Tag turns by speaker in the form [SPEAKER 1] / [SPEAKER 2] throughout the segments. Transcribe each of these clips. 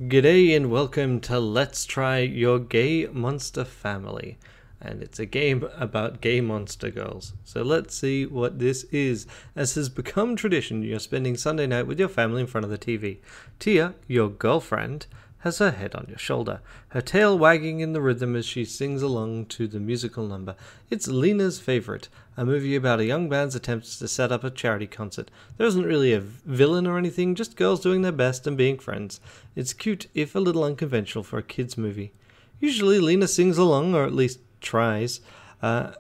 [SPEAKER 1] G'day and welcome to Let's Try Your Gay Monster Family. And it's a game about gay monster girls. So let's see what this is. As has become tradition, you're spending Sunday night with your family in front of the TV. Tia, your girlfriend, has her head on your shoulder, her tail wagging in the rhythm as she sings along to the musical number. It's Lena's favorite, a movie about a young band's attempts to set up a charity concert. There isn't really a villain or anything, just girls doing their best and being friends. It's cute, if a little unconventional for a kid's movie. Usually Lena sings along, or at least tries, but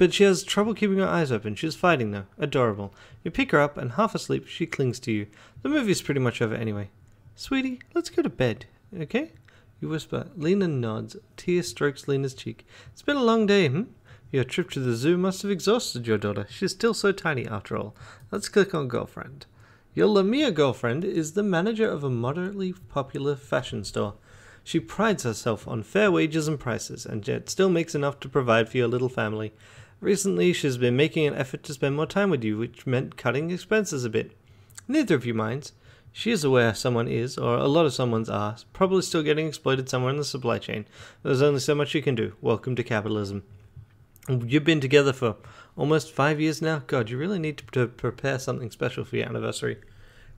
[SPEAKER 1] she has trouble keeping her eyes open. She's fighting though. Adorable. You pick her up, and half asleep, she clings to you. The movie's pretty much over anyway. Sweetie, let's go to bed, okay? You whisper. Lena nods. Tia strokes Lena's cheek. It's been a long day, Your trip to the zoo must have exhausted your daughter. She's still so tiny after all. Let's click on girlfriend. Your Lamia girlfriend is the manager of a moderately popular fashion store. She prides herself on fair wages and prices, and yet still makes enough to provide for your little family. Recently, she's been making an effort to spend more time with you, which meant cutting expenses a bit. Neither of you minds. She is aware someone is, or a lot of someone's are, probably still getting exploited somewhere in the supply chain. There's only so much you can do. Welcome to capitalism. You've been together for almost 5 years now. God, you really need to prepare something special for your anniversary.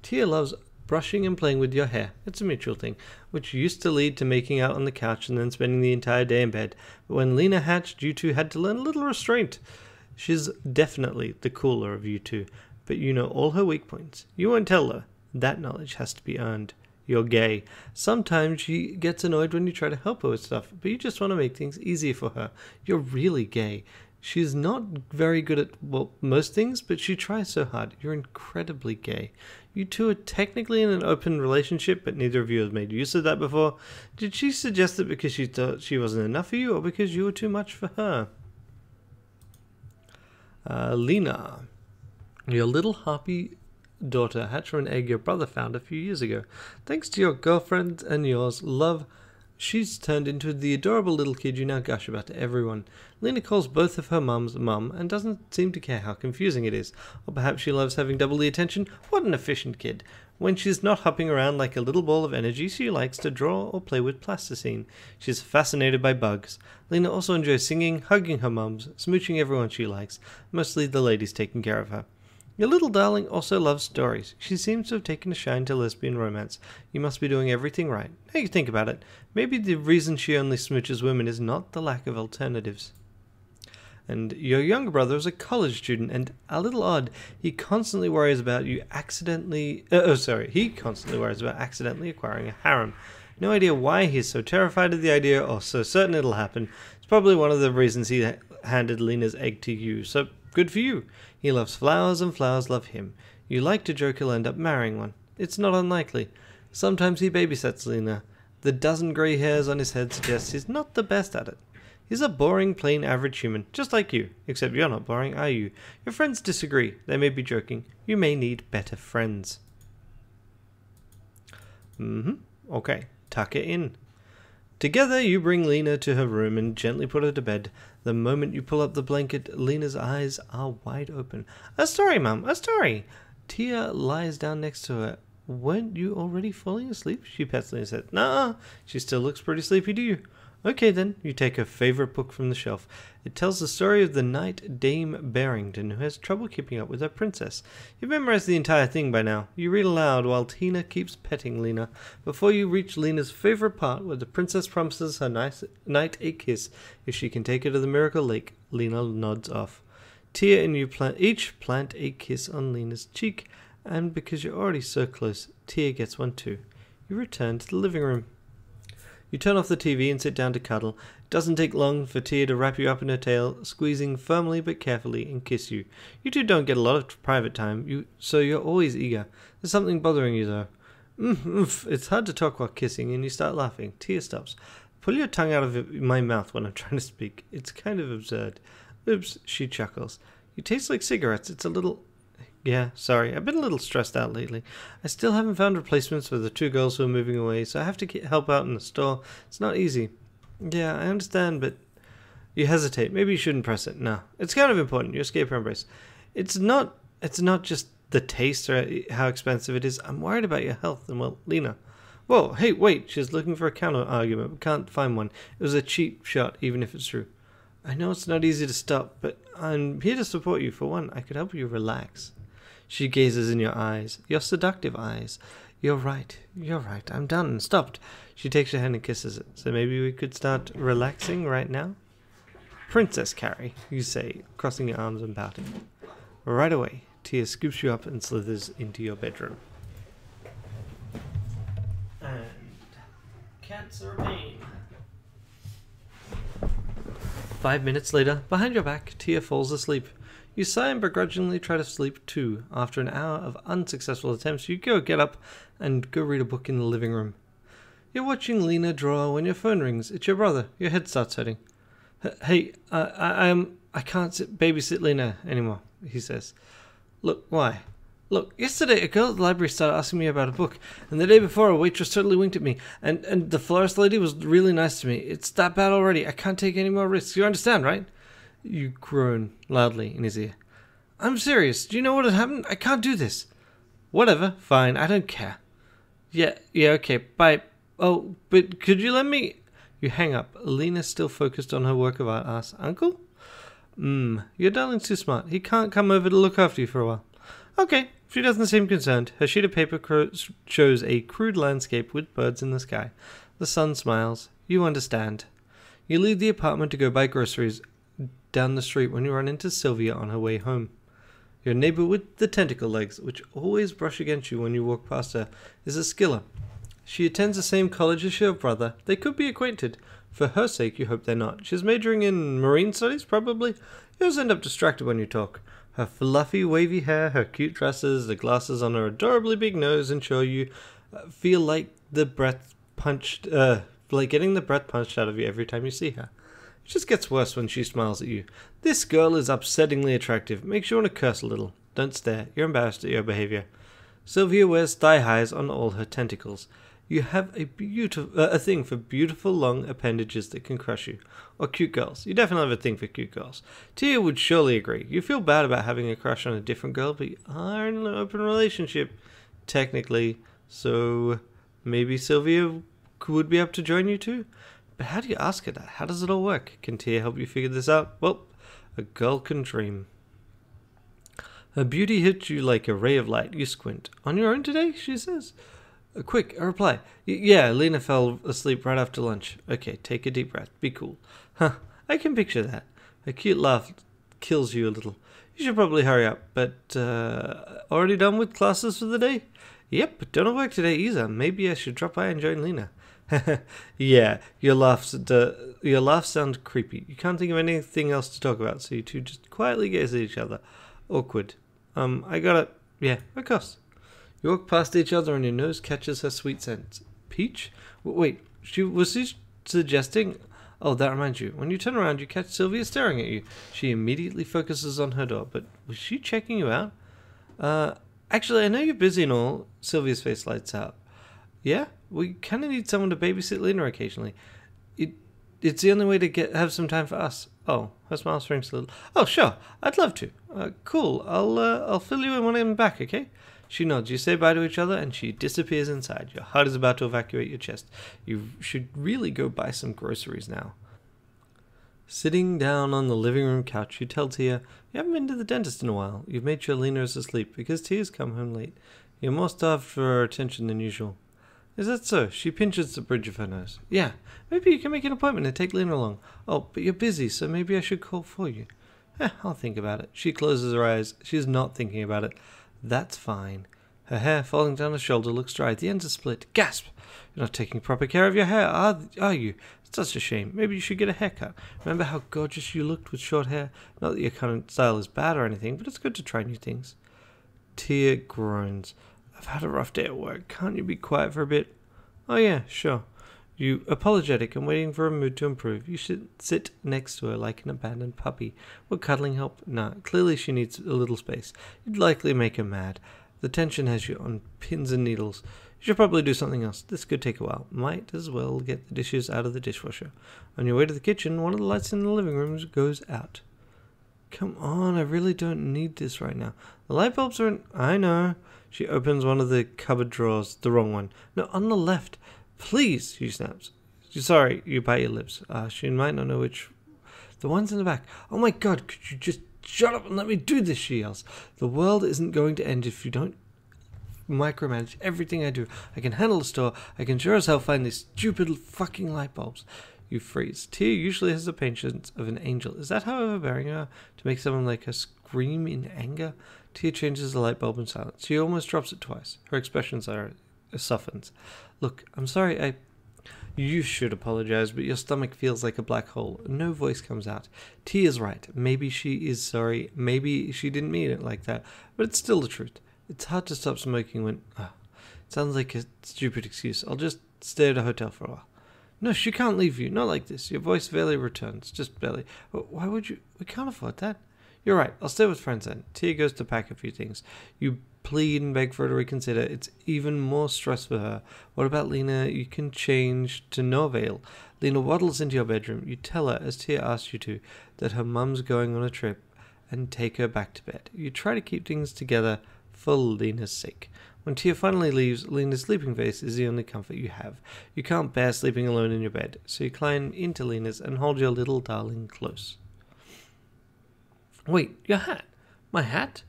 [SPEAKER 1] Tia loves brushing and playing with your hair. It's a mutual thing, which used to lead to making out on the couch and then spending the entire day in bed. But when Lena hatched, you two had to learn a little restraint. She's definitely the cooler of you two, but you know all her weak points. You won't tell her. That knowledge has to be earned. You're gay. Sometimes she gets annoyed when you try to help her with stuff, but you just want to make things easier for her. You're really gay. She's not very good at, most things, but she tries so hard. You're incredibly gay. You two are technically in an open relationship, but neither of you has made use of that before. Did she suggest it because she thought she wasn't enough for you, or because you were too much for her? Lena. Your little harpy daughter hatched from an egg your brother found a few years ago. Thanks to your girlfriend and yours, love, she's turned into the adorable little kid you now gush about to everyone. Lena calls both of her mums mum and doesn't seem to care how confusing it is. Or perhaps she loves having double the attention. What an efficient kid. When she's not hopping around like a little ball of energy, she likes to draw or play with plasticine. She's fascinated by bugs. Lena also enjoys singing, hugging her mums, smooching everyone she likes, mostly the ladies taking care of her. Your little darling also loves stories. She seems to have taken a shine to lesbian romance. You must be doing everything right. Now you think about it, maybe the reason she only smooches women is not the lack of alternatives. And your younger brother is a college student, and a little odd. He constantly worries about accidentally acquiring a harem. No idea why he's so terrified of the idea, or so certain it'll happen. It's probably one of the reasons he handed Lena's egg to you, so good for you. He loves flowers and flowers love him. You like to joke he'll end up marrying one. It's not unlikely. Sometimes he babysits Lena. The dozen grey hairs on his head suggests he's not the best at it. He's a boring, plain, average human, just like you. Except you're not boring, are you? Your friends disagree. They may be joking. You may need better friends. Okay, tuck it in. Together, you bring Lena to her room and gently put her to bed. The moment you pull up the blanket, Lena's eyes are wide open. A story, Mum, a story. Tia lies down next to her. Weren't you already falling asleep? She pets Lena's head. Nah, she still looks pretty sleepy to you. Okay then, you take her favorite book from the shelf. It tells the story of the knight Dame Barrington who has trouble keeping up with her princess. You've memorized the entire thing by now. You read aloud while Tina keeps petting Lena. Before you reach Lena's favorite part where the princess promises her knight a kiss if she can take her to the Miracle Lake, Lena nods off. Tia and you each plant a kiss on Lena's cheek, and because you're already so close, Tia gets one too. You return to the living room. You turn off the TV and sit down to cuddle. It doesn't take long for Tia to wrap you up in her tail, squeezing firmly but carefully, and kiss you. You two don't get a lot of private time, so you're always eager. There's something bothering you, though. It's hard to talk while kissing, and you start laughing. Tia stops. Pull your tongue out of my mouth when I'm trying to speak. It's kind of absurd. Oops, she chuckles. You taste like cigarettes. It's a little... Yeah, sorry, I've been a little stressed out lately. I still haven't found replacements for the two girls who are moving away, so I have to help out in the store. It's not easy. Yeah, I understand, but... You hesitate. Maybe you shouldn't press it. No, it's kind of important. You escape her embrace. It's not just the taste or how expensive it is. I'm worried about your health. And well, Lena, Whoa, hey, wait, she's looking for a counter argument, but can't find one. It was a cheap shot, even if it's true. I know it's not easy to stop, but I'm here to support you. For one, I could help you relax. She gazes in your eyes, your seductive eyes. You're right, I'm done, stopped. She takes your hand and kisses it. So maybe we could start relaxing right now? Princess Carrie, you say, crossing your arms and pouting. Right away, Tia scoops you up and slithers into your bedroom. And cats are a pain. 5 minutes later, behind your back, Tia falls asleep. You sigh and begrudgingly try to sleep too. After an hour of unsuccessful attempts, you get up and go read a book in the living room. You're watching Lena draw when your phone rings. It's your brother. Your head starts hurting. Hey, I can't babysit Lena anymore, he says. Look, why? Look, yesterday a girl at the library started asking me about a book, and the day before a waitress totally winked at me, and the florist lady was really nice to me. It's that bad already. I can't take any more risks. You understand, right? You groan loudly in his ear. I'm serious. Do you know what had happened? I can't do this. Whatever. Fine. I don't care. Yeah, okay. Bye. Oh, but could you let me... You hang up. Lena's still focused on her work of art. Asks, Uncle? Your darling's too smart. He can't come over to look after you for a while. Okay. She doesn't seem concerned. Her sheet of paper shows a crude landscape with birds in the sky. The sun smiles. You understand. You leave the apartment to go buy groceries down the street when you run into Sylvia on her way home. Your neighbor with the tentacle legs, which always brush against you when you walk past her, is a Skiller. She attends the same college as your brother. They could be acquainted. For her sake, you hope they're not. She's majoring in marine studies, probably. You always end up distracted when you talk. Her fluffy, wavy hair, her cute dresses, the glasses on her adorably big nose ensure you feel like the breath punched, like getting the breath punched out of you every time you see her. It just gets worse when she smiles at you. This girl is upsettingly attractive. Makes you want to curse a little. Don't stare. You're embarrassed at your behavior. Sylvia wears thigh-highs on all her tentacles. You have a thing for beautiful long appendages that can crush you. Or cute girls. You definitely have a thing for cute girls. Tia would surely agree. You feel bad about having a crush on a different girl, but you are in an open relationship, technically. So maybe Sylvia would be up to join you too? But how do you ask her that? How does it all work? Can Tia help you figure this out? Well, a girl can dream. Her beauty hits you like a ray of light. You squint. On your own today? She says. Quick, a reply. Yeah, Lena fell asleep right after lunch. Okay, take a deep breath. Be cool. Huh, I can picture that. A cute laugh kills you a little. You should probably hurry up, but, already done with classes for the day? Yep, don't work today either. Maybe I should drop by and join Lena. Yeah, your laughs sound creepy. You can't think of anything else to talk about, so you two just quietly gaze at each other. Awkward. I gotta... Yeah, of course. You walk past each other and your nose catches her sweet scent. Peach? Wait, was she suggesting... Oh, that reminds you. When you turn around, you catch Sylvia staring at you. She immediately focuses on her door, but was she checking you out? Actually, I know you're busy and all. Sylvia's face lights out. Yeah? We kind of need someone to babysit Lena occasionally. It's the only way to have some time for us. Oh, her smile shrinks a little. Oh, sure. I'd love to. Cool. I'll fill you in when I'm back, okay? She nods. You say bye to each other, and she disappears inside. Your heart is about to evacuate your chest. You should really go buy some groceries now. Sitting down on the living room couch, you tell Tia, you haven't been to the dentist in a while. You've made sure Lena is asleep, because Tia's come home late. You're more starved for her attention than usual. Is that so? She pinches the bridge of her nose. Yeah, maybe you can make an appointment and take Lena along. Oh, but you're busy, so maybe I should call for you. I'll think about it. She closes her eyes. She's not thinking about it. That's fine. Her hair falling down her shoulder looks dry. The ends are split. Gasp! You're not taking proper care of your hair, are you? It's such a shame. Maybe you should get a haircut. Remember how gorgeous you looked with short hair? Not that your current style is bad or anything, but it's good to try new things. Tia groans. I've had a rough day at work. Can't you be quiet for a bit? Oh yeah, sure. You apologetic and waiting for her mood to improve. You should sit next to her like an abandoned puppy. Will cuddling help? Nah, clearly she needs a little space. You'd likely make her mad. The tension has you on pins and needles. You should probably do something else. This could take a while. Might as well get the dishes out of the dishwasher. On your way to the kitchen, one of the lights in the living room goes out. Come on, I really don't need this right now. The light bulbs are in... I know. She opens one of the cupboard drawers, the wrong one. No, on the left. Please, she snaps. Sorry, you bite your lips. She might not know which. The one's in the back. Oh my god, could you just shut up and let me do this, she yells. The world isn't going to end if you don't micromanage everything I do. I can handle the store. I can sure as hell find these stupid fucking light bulbs. You freeze. Tia usually has the patience of an angel. Is that how overbearing you are? To make someone like her scream in anger? Tia changes the light bulb in silence. She almost drops it twice. Her expressions softens. Look, I'm sorry, You should apologize, but your stomach feels like a black hole. No voice comes out. Tia's right. Maybe she is sorry. Maybe she didn't mean it like that. But it's still the truth. It's hard to stop smoking when... it sounds like a stupid excuse. I'll just stay at a hotel for a while. No, she can't leave you. Not like this. Your voice barely returns. Just barely. Why would you... We can't afford that. You're right. I'll stay with friends then. Tia goes to pack a few things. You plead and beg for her to reconsider. It's even more stress for her. What about Lena? You can change to no avail. Lena waddles into your bedroom. You tell her, as Tia asks you to, that her mum's going on a trip and take her back to bed. You try to keep things together for Lena's sake. When Tia finally leaves, Lena's sleeping face is the only comfort you have. You can't bear sleeping alone in your bed, so you climb into Lena's and hold your little darling close. Wait, your hat? My hat?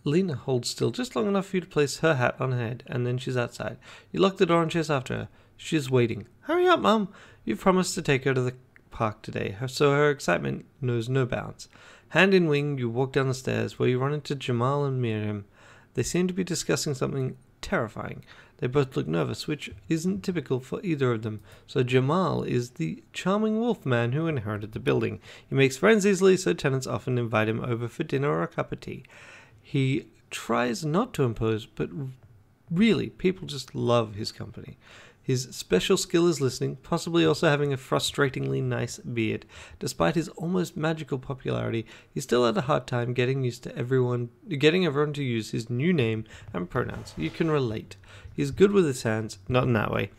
[SPEAKER 1] Lena holds still just long enough for you to place her hat on her head, and then she's outside. You lock the door and chase after her. She's waiting. Hurry up, Mum! You've promised to take her to the park today, so her excitement knows no bounds. Hand in wing, you walk down the stairs, where you run into Jamal and Miriam. They seem to be discussing something terrifying. They both look nervous, which isn't typical for either of them. So Jamal is the charming wolf man who inherited the building. He makes friends easily, so tenants often invite him over for dinner or a cup of tea. He tries not to impose, but really, people just love his company. His special skill is listening, possibly also having a frustratingly nice beard. Despite his almost magical popularity, he still had a hard time getting everyone to use his new name and pronouns. You can relate. He's good with his hands, not in that way.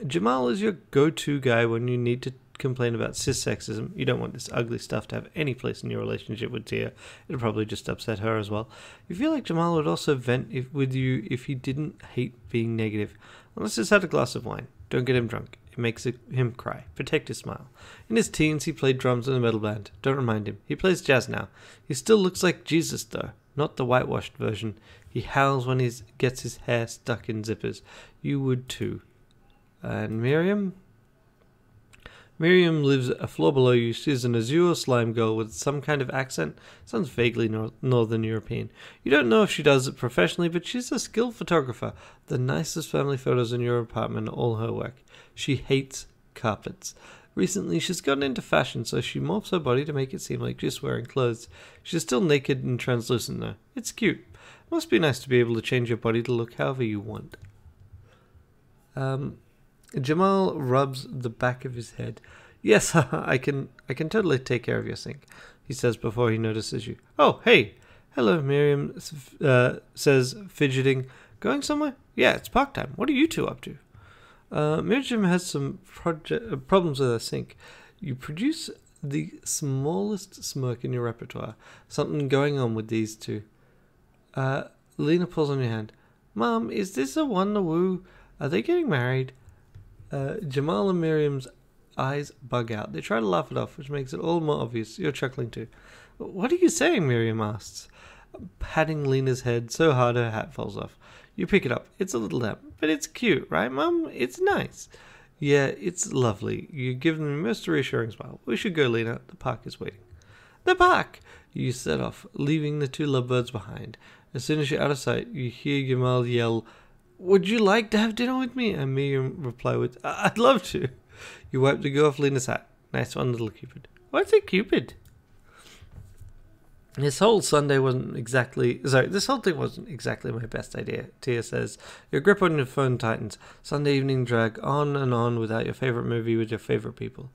[SPEAKER 1] Jamal is your go-to guy when you need to complain about cis-sexism. You don't want this ugly stuff to have any place in your relationship with Tia. It'll probably just upset her as well. You feel like Jamal would also vent with you if he didn't hate being negative. Unless he's had a glass of wine. Don't get him drunk. It makes him cry. Protect his smile. In his teens, he played drums in a metal band. Don't remind him. He plays jazz now. He still looks like Jesus, though. Not the whitewashed version. He howls when he gets his hair stuck in zippers. You would too. And Miriam? Miriam lives a floor below you. She's an azure slime girl with some kind of accent. Sounds vaguely Northern European. You don't know if she does it professionally, but she's a skilled photographer. The nicest family photos in your apartment are all her work. She hates carpets. Recently, she's gotten into fashion, so she morphs her body to make it seem like she's wearing clothes. She's still naked and translucent, though. It's cute. Must be nice to be able to change your body to look however you want. Jamal rubs the back of his head. Yes, I can totally take care of your sink, he says before he notices you. Oh, hey. Hello, Miriam says, fidgeting. Going somewhere? Yeah, it's park time. What are you two up to? Miriam has some problems with her sink. You produce the smallest smirk in your repertoire. Something going on with these two. Lena pulls on your hand. Mom, is this a woo? Are they getting married? Jamal and Miriam's eyes bug out. They try to laugh it off, which makes it all more obvious. You're chuckling too. What are you saying? Miriam asks, patting Lena's head so hard her hat falls off. You pick it up. It's a little damp, but it's cute, right, Mum? It's nice. Yeah, it's lovely. You give them the most reassuring smile. We should go, Lena. The park is waiting. The park! You set off, leaving the two lovebirds behind. As soon as you're out of sight, you hear Jamal yell, Would you like to have dinner with me? And Miriam reply with, I'd love to. You wipe the go off Lena's hat. Nice one, little Cupid. What's a Cupid? This whole thing wasn't exactly my best idea, Tia says. Your grip on your phone tightens. Sunday evening drag on and on without your favorite movie with your favorite people.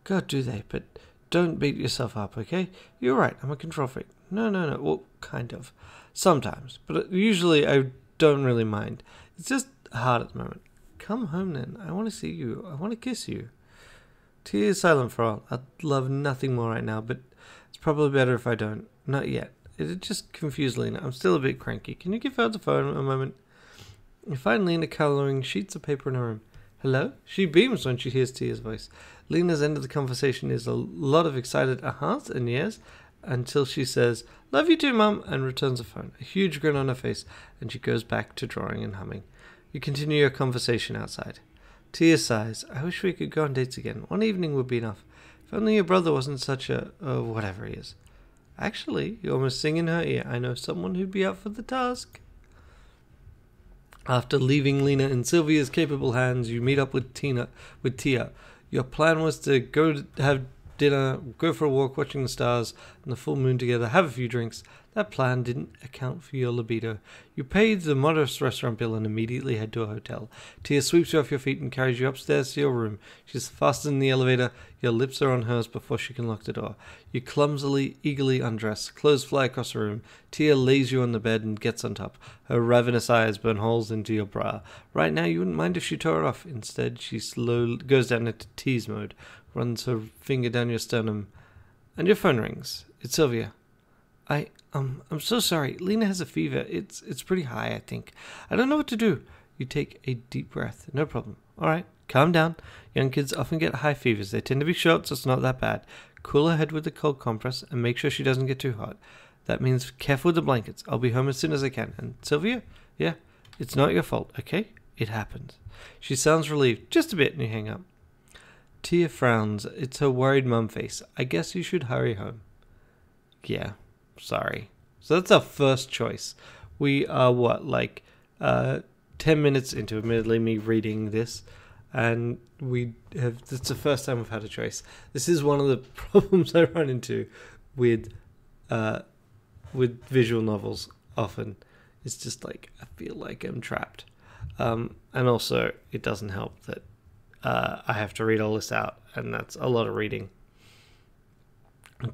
[SPEAKER 1] God, do they, but don't beat yourself up, okay? You're right, I'm a control freak. No. Well, kind of. Sometimes. But usually I don't really mind. It's just hard at the moment. Come home then. I want to see you. I want to kiss you. Tia is silent for a while. I'd love nothing more right now, but it's probably better if I don't. Not yet. It just confused Lena. I'm still a bit cranky. Can you give her the phone a moment? You find Lena colouring sheets of paper in her room. Hello? She beams when she hears Tia's voice. Lena's end of the conversation is a lot of excited ahas and yes, until she says, "Love you too, Mum," and returns the phone. A huge grin on her face, and she goes back to drawing and humming. You continue your conversation outside. Tia sighs. I wish we could go on dates again. One evening would be enough. If only your brother wasn't such a... whatever he is. Actually, you almost sing in her ear. I know someone who'd be up for the task. After leaving Lena in Sylvia's capable hands, you meet up with Tia. Your plan was to go to have dinner, go for a walk watching the stars and the full moon together, have a few drinks. That plan didn't account for your libido. You paid the modest restaurant bill and immediately head to a hotel. Tia sweeps you off your feet and carries you upstairs to your room. She's fastened in the elevator. Your lips are on hers before she can lock the door. You clumsily, eagerly undress. Clothes fly across the room. Tia lays you on the bed and gets on top. Her ravenous eyes burn holes into your bra. Right now, you wouldn't mind if she tore it off. Instead, she slowly goes down into tease mode, runs her finger down your sternum, and your phone rings. It's Sylvia. I'm so sorry. Lena has a fever. It's pretty high, I think. I don't know what to do. You take a deep breath. No problem. All right, calm down. Young kids often get high fevers. They tend to be short, so it's not that bad. Cool her head with the cold compress and make sure she doesn't get too hot. That means careful with the blankets. I'll be home as soon as I can. And Sylvia? Yeah, it's not your fault, okay? It happens. She sounds relieved. Just a bit, and you hang up. Tia frowns. It's her worried mum face. I guess you should hurry home. Yeah. Sorry. So that's our first choice. We are 10 minutes into, admittedly, me reading this, and it's the first time we've had a choice. This is one of the problems I run into with visual novels often. It's just like, I feel like I'm trapped. And also, it doesn't help that I have to read all this out, and that's a lot of reading.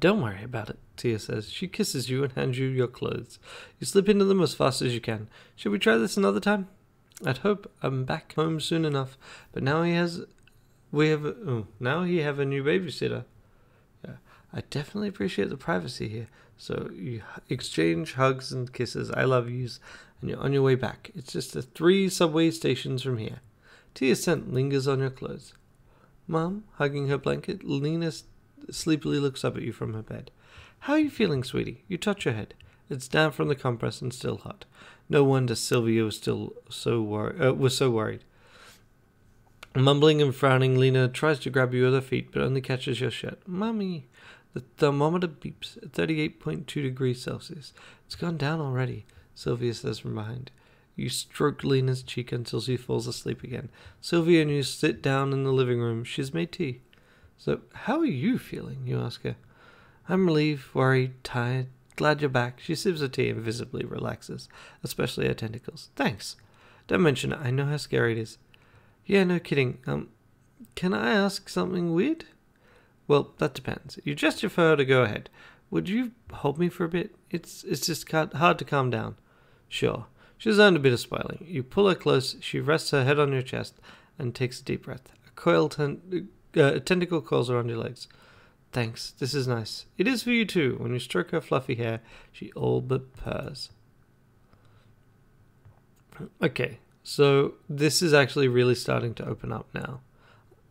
[SPEAKER 1] Don't worry about it, Tia says. She kisses you and hands you your clothes. You slip into them as fast as you can. Should we try this another time? I'd hope I'm back home soon enough, but now he have a new babysitter. Yeah, I definitely appreciate the privacy here. So you exchange hugs and kisses, I love yous, and you're on your way back. It's just 3 subway stations from here. Tia's scent lingers on your clothes. Mom, hugging her blanket, Lena sleepily looks up at you from her bed. How are you feeling, sweetie? You touch your head. It's damp from the compress and still hot. No wonder Sylvia was so worried. Mumbling and frowning, Lena tries to grab you with her feet, but only catches your shirt. Mommy! The thermometer beeps at 38.2 degrees Celsius. It's gone down already, Sylvia says from behind. You stroke Lena's cheek until she falls asleep again. Sylvia and you sit down in the living room. She's made tea. So, how are you feeling? You ask her. I'm relieved, worried, tired, glad you're back. She sips her tea and visibly relaxes, especially her tentacles. Thanks. Don't mention it. I know how scary it is. Yeah, no kidding. Can I ask something weird? Well, that depends. You gesture for her to go ahead. Would you hold me for a bit? It's just hard to calm down. Sure. She's earned a bit of spoiling. You pull her close. She rests her head on your chest and takes a deep breath. A tentacle coils around your legs. Thanks, this is nice. It is for you too. When you stroke her fluffy hair, she all but purrs. Okay, so this is actually really starting to open up now,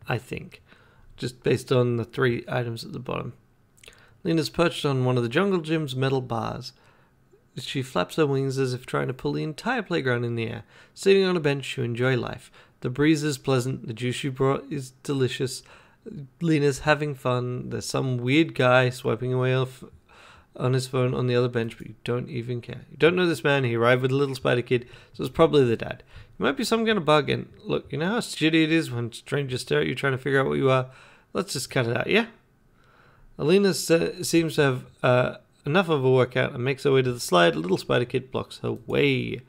[SPEAKER 1] I think, just based on the 3 items at the bottom. Lena's perched on one of the jungle gym's metal bars. She flaps her wings as if trying to pull the entire playground in the air. Sitting on a bench, you enjoy life. The breeze is pleasant, the juice you brought is delicious. Lena's having fun. There's some weird guy swiping away on his phone on the other bench, but you don't even care. You don't know this man. He arrived with a little spider kid, so it's probably the dad. He might be some kind of bug, and look, you know how shitty it is when strangers stare at you trying to figure out what you are? Let's just cut it out, yeah? Alina seems to have enough of a workout and makes her way to the slide. A little spider kid blocks her way.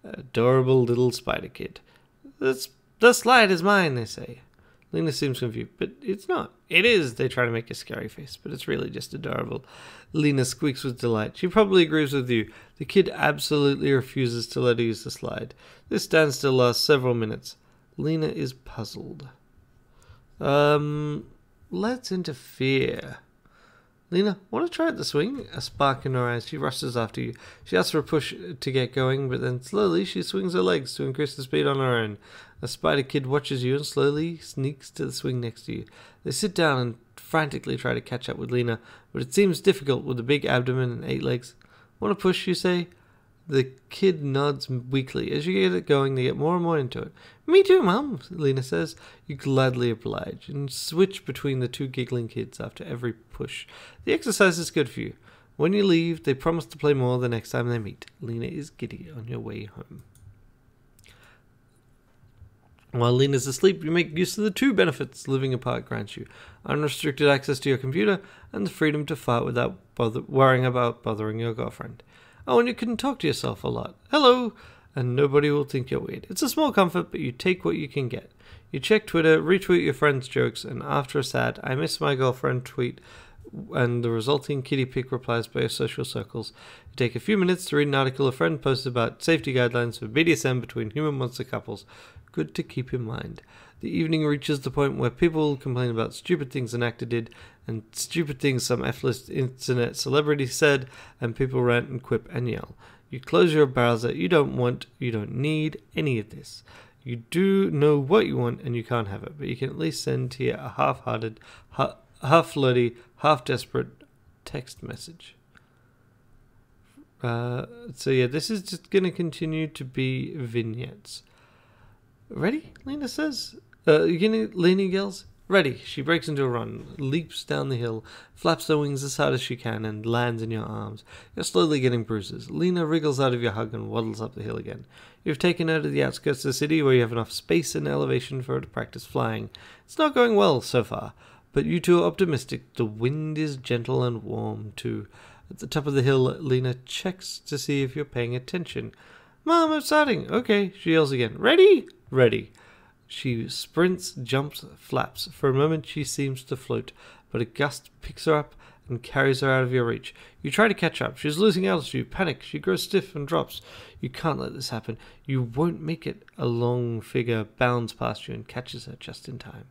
[SPEAKER 1] Adorable little spider kid. The slide is mine, they say. Lena seems confused, but it's not. It is. They try to make a scary face, but it's really just adorable. Lena squeaks with delight. She probably agrees with you. The kid absolutely refuses to let her use the slide. This standstill lasts several minutes. Lena is puzzled. Let's interfere. Lena, want to try at the swing? A spark in her eyes. She rushes after you. She asks for a push to get going, but then slowly she swings her legs to increase the speed on her own. A spider kid watches you and slowly sneaks to the swing next to you. They sit down and frantically try to catch up with Lena, but it seems difficult with a big abdomen and 8 legs. Want to push, you say? The kid nods weakly. As you get it going, they get more and more into it. Me too, Mum, Lena says. You gladly oblige and switch between the 2 giggling kids after every push. The exercise is good for you. When you leave, they promise to play more the next time they meet. Lena is giddy on your way home. While Lena's asleep, you make use of the 2 benefits living apart grants you. Unrestricted access to your computer and the freedom to fart without worrying about bothering your girlfriend. Oh, and you can talk to yourself a lot. Hello! And nobody will think you're weird. It's a small comfort, but you take what you can get. You check Twitter, retweet your friends' jokes, and after a sad "I miss my girlfriend" tweet and the resulting kitty pic replies by your social circles, you take a few minutes to read an article a friend posted about safety guidelines for BDSM between human monster couples. Good to keep in mind. The evening reaches the point where people complain about stupid things an actor did, and stupid things some F-list internet celebrity said, and people rant and quip and yell. You close your browser. You don't need any of this. You do know what you want, and you can't have it, but you can at least send Tia a half-hearted, half-flirty, half-desperate text message. So yeah, this is just going to continue to be vignettes. Ready? Lena says. Lena yells. Ready. She breaks into a run, leaps down the hill, flaps her wings as hard as she can, and lands in your arms. You're slowly getting bruises. Lena wriggles out of your hug and waddles up the hill again. You've taken her to the outskirts of the city where you have enough space and elevation for her to practice flying. It's not going well so far, but you two are optimistic. The wind is gentle and warm, too. At the top of the hill, Lena checks to see if you're paying attention. Mom, I'm starting. Okay, she yells again. Ready? Ready. She sprints, jumps, flaps. For a moment she seems to float, but a gust picks her up and carries her out of your reach. You try to catch up. She's losing altitude. Panic. She grows stiff and drops. You can't let this happen. You won't make it. A long figure bounds past you and catches her just in time.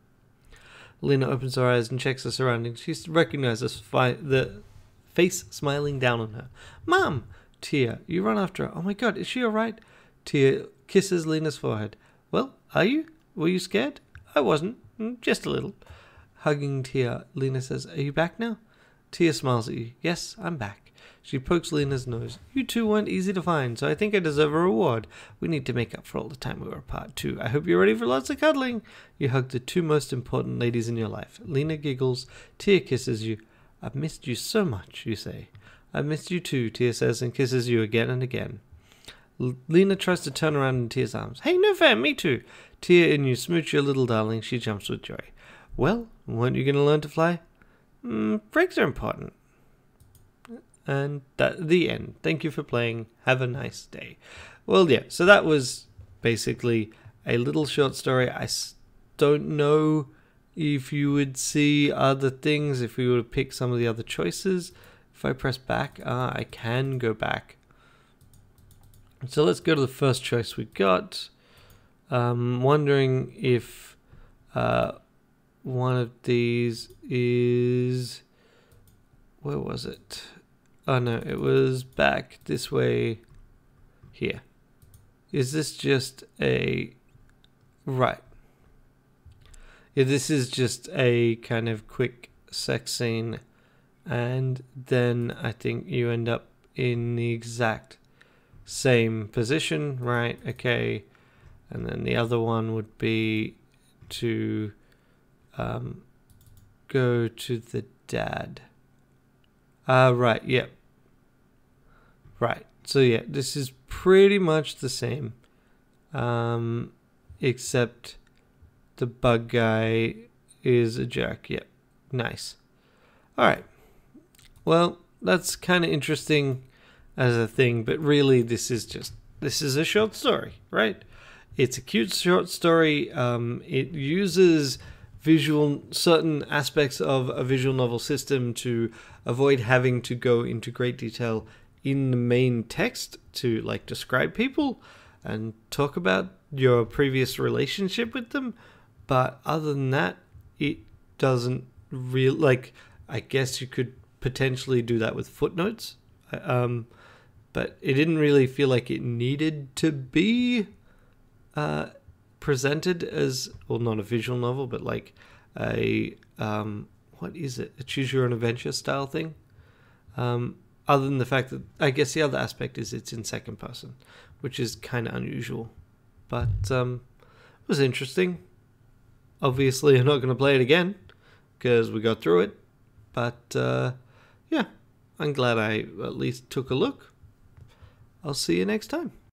[SPEAKER 1] Lena opens her eyes and checks her surroundings. She recognizes the face smiling down on her. Mom! Tia, you run after her. Oh my god, is she alright? Tia kisses Lena's forehead. Well, are you? Were you scared? I wasn't. Just a little. Hugging Tia, Lena says, Are you back now? Tia smiles at you. Yes, I'm back. She pokes Lena's nose. You two weren't easy to find, so I think I deserve a reward. We need to make up for all the time we were apart, too. I hope you're ready for lots of cuddling. You hug the 2 most important ladies in your life. Lena giggles. Tia kisses you. I've missed you so much, you say. I've missed you too, Tia says, and kisses you again and again. Lena tries to turn around in Tia's arms. Hey, no fair, me too. Tia and you smooch your little darling. She jumps with joy. Well, weren't you going to learn to fly? Breaks are important. And the end. Thank you for playing. Have a nice day. Well, yeah, so that was basically a little short story. I don't know if you would see other things, if we were to pick some of the other choices. If I press back, I can go back. So let's go to the first choice we got. Wondering if one of these is... Where was it? Oh no, it was back this way here. Is this just a... Right. Yeah, this is just a kind of quick sex scene. And then I think you end up in the exact same position, right? Okay. And then the other one would be to go to the dad. Right, yep. Right. So yeah, this is pretty much the same. Except the bug guy is a jerk. Yep. Nice. Alright. Well, that's kind of interesting as a thing, but really this is a short story, right? It's a cute short story. It uses certain aspects of a visual novel system to avoid having to go into great detail in the main text to like describe people and talk about your previous relationship with them. But other than that, it doesn't really, like, I guess you could potentially do that with footnotes, but it didn't really feel like it needed to be presented as, well, not a visual novel, but like a what is it? A choose your own adventure style thing. Other than the fact that I guess the other aspect is it's in second person, which is kind of unusual, but it was interesting. Obviously, I'm not going to play it again because we got through it, but yeah, I'm glad I at least took a look. I'll see you next time.